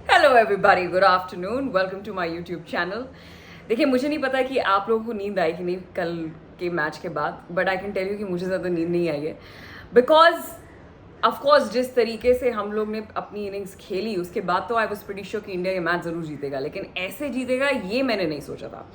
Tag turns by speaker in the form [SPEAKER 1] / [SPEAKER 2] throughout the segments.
[SPEAKER 1] Hello everybody, good afternoon, welcome to my YouTube channel. देखिए, मुझे नहीं पता कि आप लोगों को नींद आई कि नहीं कल के मैच के बाद, but I can tell you कि मुझे ज़्यादा नींद नहीं आई है बिकॉज ऑफकोर्स जिस तरीके से हम लोग ने अपनी इनिंग्स खेली उसके बाद तो आई वॉज प्रीटी श्योर कि इंडिया ये मैच ज़रूर जीतेगा, लेकिन ऐसे जीतेगा ये मैंने नहीं सोचा था।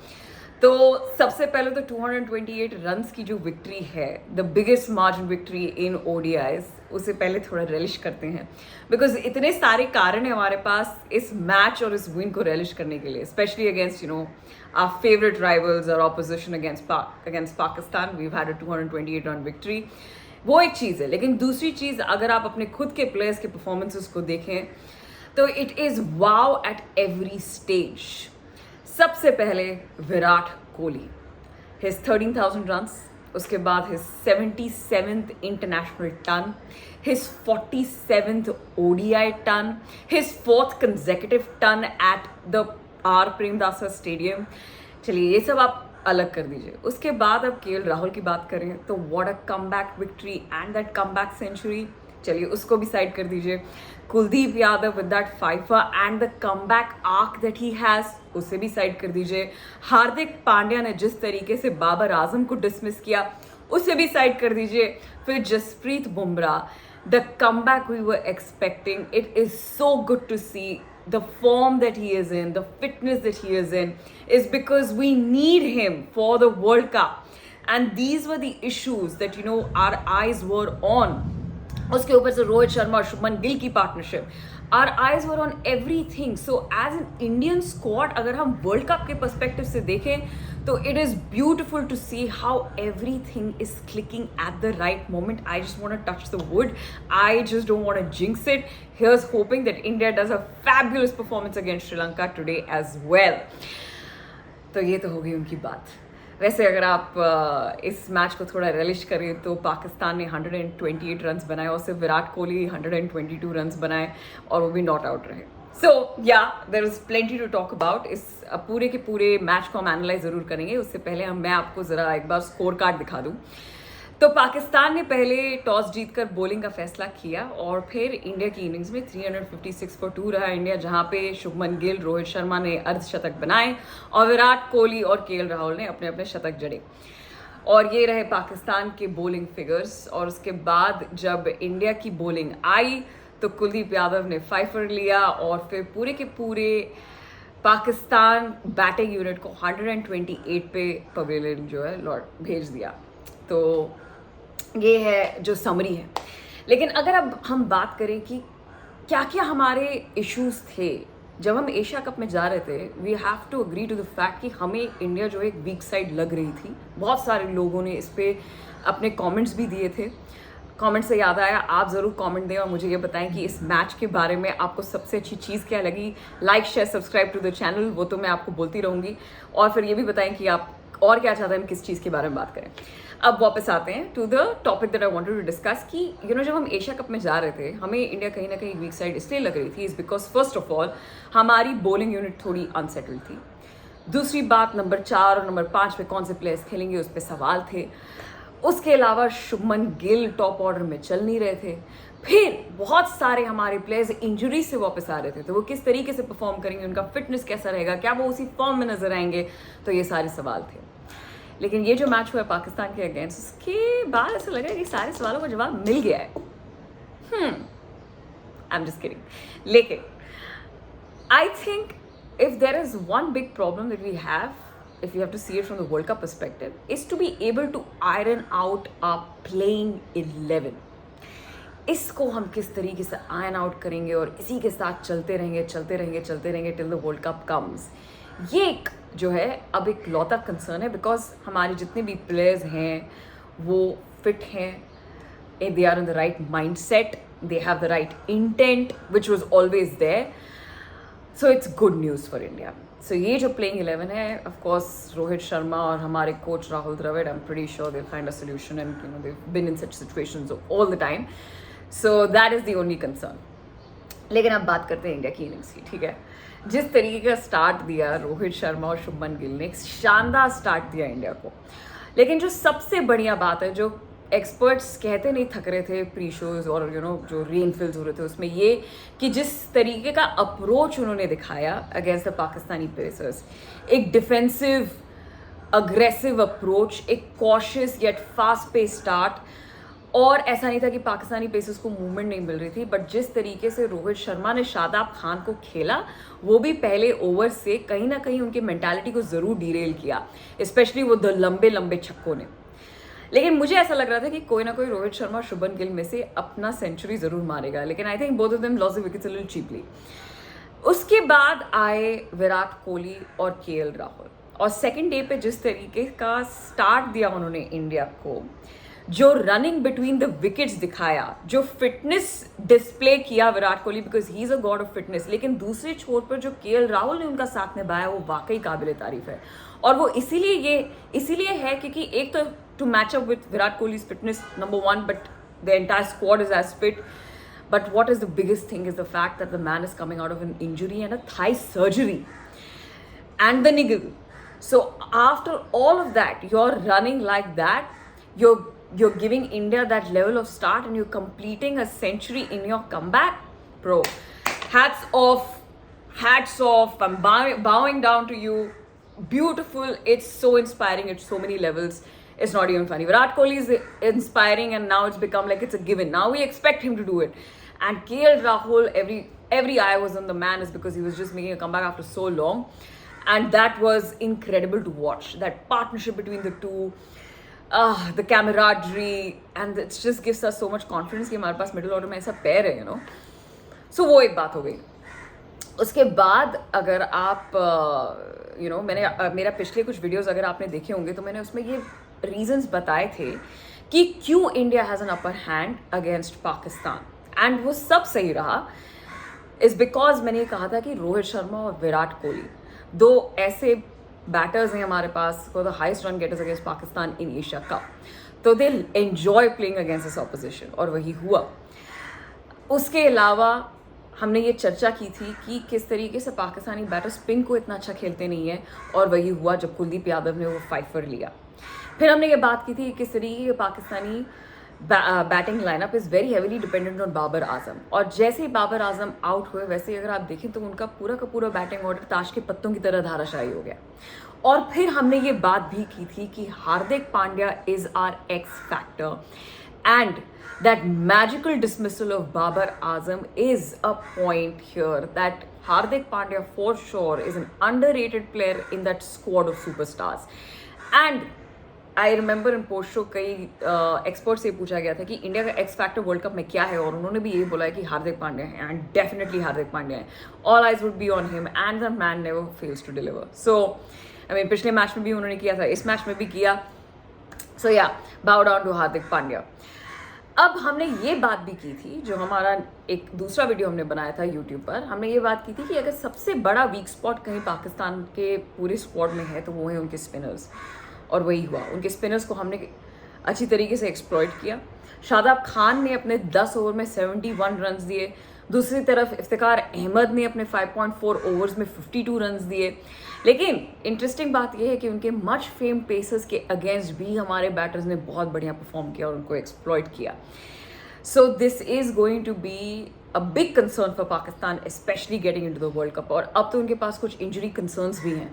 [SPEAKER 1] तो सबसे पहले तो 228 रन्स की जो विक्ट्री है, the biggest margin victory in ODIs, उसे पहले थोड़ा रेलिश करते हैं बिकॉज इतने सारे कारण है हमारे पास इस मैच और इस विन को रेलिश करने के लिए, specially against our favourite rivals और opposition against Pakistan. We had a 228 run victory, वो एक चीज़ है। लेकिन दूसरी चीज़, अगर आप अपने खुद के प्लेयर्स के परफॉर्मेंसेस को देखें तो it is wow at every stage. सबसे पहले विराट कोहली, हिज 13,000 रन्स, उसके his 77th international ton, his 47th ODI ton, his 4th consecutive ton at the R Premadasa stadium. चलिए ये सब आप अलग कर दीजिए। उसके बाद अब केएल राहुल की बात करें तो what a comeback victory and that comeback century, चलिए उसको भी साइड कर दीजिए। Kuldeep Yadav with that fifer and the comeback arc that he has, उसे भी साइड कर दीजिए। हार्दिक पांड्या ने जिस तरीके से बाबर आजम को डिसमिस किया, उसे भी साइड कर दीजिए। फिर Jasprit Bumrah, the comeback we were expecting, it is so good to see the form that he is in, the fitness that he is in, is because we need him for the World Cup. And these were the issues that our eyes were on. उसके ऊपर से रोहित शर्मा और शुभमन गिल की partnership, our eyes were on everything. So as an Indian squad, अगर हम world cup के perspective से देखें तो it is beautiful to see how everything is clicking at the right moment. I just want to touch the wood, I just don't want to jinx it. Here's hoping that India does a fabulous performance against Sri Lanka today as well. तो ये तो हो गई उनकी बात। वैसे अगर आप इस मैच को थोड़ा रेलिश करें तो पाकिस्तान ने 128 रन्स बनाए और सिर्फ विराट कोहली 122 रन्स बनाए और वो भी नॉट आउट रहे। So yeah there is plenty to talk about. इस पूरे के पूरे मैच को हम एनालाइज ज़रूर करेंगे। उससे पहले मैं आपको ज़रा एक बार स्कोर कार्ड दिखा दूँ। तो पाकिस्तान ने पहले टॉस जीतकर बॉलिंग का फैसला किया और फिर इंडिया की इनिंग्स में 356 फॉर 2 रहा इंडिया, जहां पे शुभमन गिल, रोहित शर्मा ने अर्धशतक बनाए और विराट कोहली और केएल राहुल ने अपने अपने शतक जड़े। और ये रहे पाकिस्तान के बॉलिंग फिगर्स। और उसके बाद जब इंडिया की बॉलिंग आई तो कुलदीप यादव ने फाइफर लिया और फिर पूरे के पूरे पाकिस्तान बैटिंग यूनिट को 128 पे पवेलियन जो है लौट भेज दिया। तो ये है जो समरी है। लेकिन अगर अब हम बात करें कि क्या क्या हमारे इश्यूज थे जब हम एशिया कप में जा रहे थे, we have to agree to the fact कि हमें इंडिया जो एक वीक साइड लग रही थी। बहुत सारे लोगों ने इस पर अपने कमेंट्स भी दिए थे। कमेंट से याद आया, आप ज़रूर कमेंट दें और मुझे ये बताएं कि इस मैच के बारे में आपको सबसे अच्छी चीज़ क्या लगी। Like, share, subscribe to the channel, वो तो मैं आपको बोलती रहूँगी। और फिर ये भी बताएं कि आप और क्या चाहते हैं हम किस चीज़ के बारे में बात करें। अब वापस आते हैं to the topic that I wanted to discuss कि जब हम एशिया कप में जा रहे थे, हमें इंडिया कहीं ना कहीं वीक साइड इसलिए लग रही थी is because first of all हमारी बॉलिंग यूनिट थोड़ी अनसेटल्ड थी। दूसरी बात, नंबर 4 और नंबर 5 पे कौन से प्लेयर्स खेलेंगे उस पर सवाल थे। उसके अलावा शुभमन गिल टॉप ऑर्डर में चल नहीं रहे थे। फिर बहुत सारे हमारे प्लेयर्स इंजरी से वापस आ रहे थे, तो वो किस तरीके से परफॉर्म करेंगे, उनका फिटनेस कैसा रहेगा, क्या वो उसी फॉर्म में नजर आएंगे, तो ये सारे सवाल थे। लेकिन ये जो मैच हुआ पाकिस्तान के अगेंस्ट, उसके बाद ऐसा लगा कि सारे सवालों का जवाब मिल गया है। I am just kidding. लेकिन I think if there is one big problem that we have, if you have to see it from the World Cup perspective, is to be able to iron out our playing 11. इसको हम किस तरीके से ion out करेंगे और इसी के साथ चलते रहेंगे till the world cup comes. ये एक जो है अब एक लौता कंसर्न है बिकॉज हमारे जितने भी प्लेयर्स हैं वो फिट हैं, they are in the right mindset, they have the right intent which was always there. So it's good news for India. सो ये जो प्लेइंग 11 है, ऑफ कोर्स रोहित शर्मा और हमारे coach Rahul Dravid, I am pretty sure they find a solution and they been in such situations all the time. So that is the only concern. लेकिन अब बात करते हैं इंडिया की इनिंग्स की। ठीक है, जिस तरीके का स्टार्ट दिया रोहित शर्मा और शुभमन गिल ने, एक शानदार स्टार्ट दिया इंडिया को। लेकिन जो सबसे बढ़िया बात है, जो एक्सपर्ट्स कहते नहीं थक रहे थे प्री शोज और जो रेनफिल्स हो रहे थे उसमें, ये कि जिस तरीके का अप्रोच उन्होंने दिखाया अगेंस्ट द पाकिस्तानी पेसर्स, एक डिफेंसिव अग्रेसिव अप्रोच, एक cautious yet fast pace start, और ऐसा नहीं था कि पाकिस्तानी पेसर्स को मूवमेंट नहीं मिल रही थी, बट जिस तरीके से रोहित शर्मा ने शादाब खान को खेला, वो भी पहले ओवर से कहीं ना कहीं उनकी मेंटालिटी को ज़रूर डिरेल किया, स्पेशली वो लंबे लंबे छक्कों ने। लेकिन मुझे ऐसा लग रहा था कि कोई ना कोई रोहित शर्मा शुभन गिल में से अपना सेंचुरी ज़रूर मारेगा, लेकिन I think both of them lost the wickets a little cheaply. उसके बाद आए विराट कोहली और केएल राहुल, और सेकेंड डे पे जिस तरीके का स्टार्ट दिया उन्होंने इंडिया को, जो रनिंग बिटवीन द विकेट्स दिखाया, जो फिटनेस डिस्प्ले किया Virat Kohli, because he is a God of fitness, लेकिन दूसरे छोर पर जो केएल राहुल ने उनका साथ निभाया वो वाकई काबिल तारीफ है। और वो इसीलिए है क्योंकि एक तो to match up with Virat Kohli's fitness number 1, but the entire squad is as fit. But what is the biggest thing is the fact that the man is coming out of an injury and a thigh surgery and the niggle. So after all of that, you're running like that, you're giving India that level of start and you're completing a century in your comeback. Bro, hats off. I'm bowing down to you. Beautiful. It's so inspiring at so many levels. It's not even funny. Virat Kohli is inspiring and now it's become like it's a given. Now we expect him to do it. And KL Rahul, every eye was on the man is because he was just making a comeback after so long. And that was incredible to watch. That partnership between the two, the camaraderie, and it just gives us so much confidence कि हमारे पास middle order में ऐसा pair है, So वो एक बात हो गई. उसके बाद अगर आप मेरा पिछले कुछ वीडियोस अगर आपने देखे होंगे तो मैंने उसमें ये रीजंस बताए थे कि क्यों India has an upper hand against Pakistan, and वो सब सही रहा इज बिकॉज मैंने ये कहा था कि रोहित शर्मा और विराट कोहली दो ऐसे बैटर्स हैं हमारे पास for the highest run getters against Pakistan in Asia cup, तो they enjoy playing against this opposition, और वही हुआ. उसके अलावा हमने ये चर्चा की थी कि किस तरीके से पाकिस्तानी बैटर स्पिन को इतना अच्छा खेलते नहीं है, और वही हुआ जब कुलदीप यादव ने वो 5 पर लिया. फिर हमने ये बात की थी कि किस तरीके के Pakistani batting lineup is very heavily dependent on Babar Azam, और जैसे ही बाबर आजम आउट हुए वैसे ही अगर आप देखें तो उनका पूरा का पूरा बैटिंग ऑर्डर ताश के पत्तों की तरह धाराशायी हो गया. और फिर हमने ये बात भी की थी कि Hardik Pandya is our X factor, and that magical dismissal of Babar Azam is a point here that Hardik Pandya for sure is an underrated player in that squad of superstars. And I remember in post show कई expert से पूछा गया था कि India का x factor world cup में क्या है, और उन्होंने भी ये बोला है कि हार्दिक पांड्या है, एंड डेफिनेटली हार्दिक पांड्या है. All eyes would be on him and the man never fails to deliver. So I mean पिछले मैच में भी उन्होंने किया था, इस मैच में भी किया. सो या, बाउ डाउन टू हार्दिक पांड्या. अब हमने ये बात भी की थी, जो हमारा एक दूसरा वीडियो हमने बनाया था यूट्यूब पर, हमने ये बात की थी कि अगर सबसे बड़ा वीक स्पॉट कहीं पाकिस्तान के पूरे स्क्वाड में है तो वो है उनके स्पिनर्स, और वही हुआ. उनके स्पिनर्स को हमने अच्छी तरीके से एक्सप्लॉइट किया. शादाब खान ने अपने 10 ओवर में 71 रन्स दिए. दूसरी तरफ इफ्तिकार अहमद ने अपने 5.4 ओवर्स में 52 रन्स दिए. लेकिन इंटरेस्टिंग बात यह है कि उनके मच फेम पेसर्स के अगेंस्ट भी हमारे बैटर्स ने बहुत बढ़िया परफॉर्म किया और उनको एक्सप्लॉइट किया. So this is going to be a big concern for Pakistan, especially getting into the world cup. और अब तो उनके पास कुछ इंजरी कंसर्न्स भी हैं.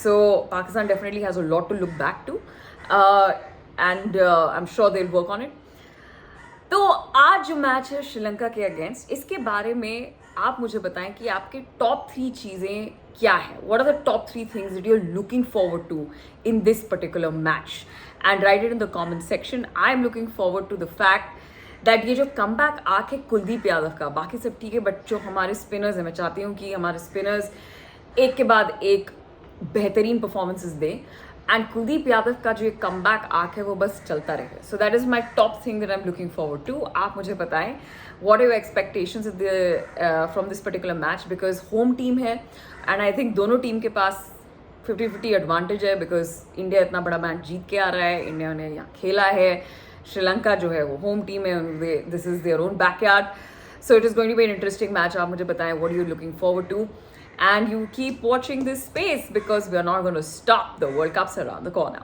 [SPEAKER 1] So Pakistan definitely has a lot to look back to, and I am sure they will work on it. तो आज जो मैच है श्रीलंका के अगेंस्ट, इसके बारे में आप मुझे बताएं कि आपके टॉप 3 चीज़ें क्या है. What are the top 3 things that you are looking forward to in this particular match, and write it in the comment section. I am looking forward to the fact that ये जो comeback arc है कुलदीप यादव का, बाकी सब ठीक है, but जो हमारे स्पिनर्स हैं, मैं चाहती हूँ कि हमारे स्पिनर्स एक के बाद एक बेहतरीन परफॉर्मेंसेस दें, एंड कुलदीप यादव का जो एक कमबैक आर्क है वो बस चलता रहे. So that is my top thing that I am looking forward to. आप मुझे बताएं what are your expectations from this particular match, because home team है, एंड आई थिंक दोनों टीम के पास 50-50 एडवांटेज है, बिकॉज इंडिया इतना बड़ा मैच जीत के आ रहा है, इंडिया ने यहाँ खेला है. श्रीलंका जो है वो होम टीम है, this is their own backyard. So it is going to be an interesting match. आप मुझे बताएं what you looking forward to. And you keep watching this space because we are not going to stop. The World Cup's around the corner.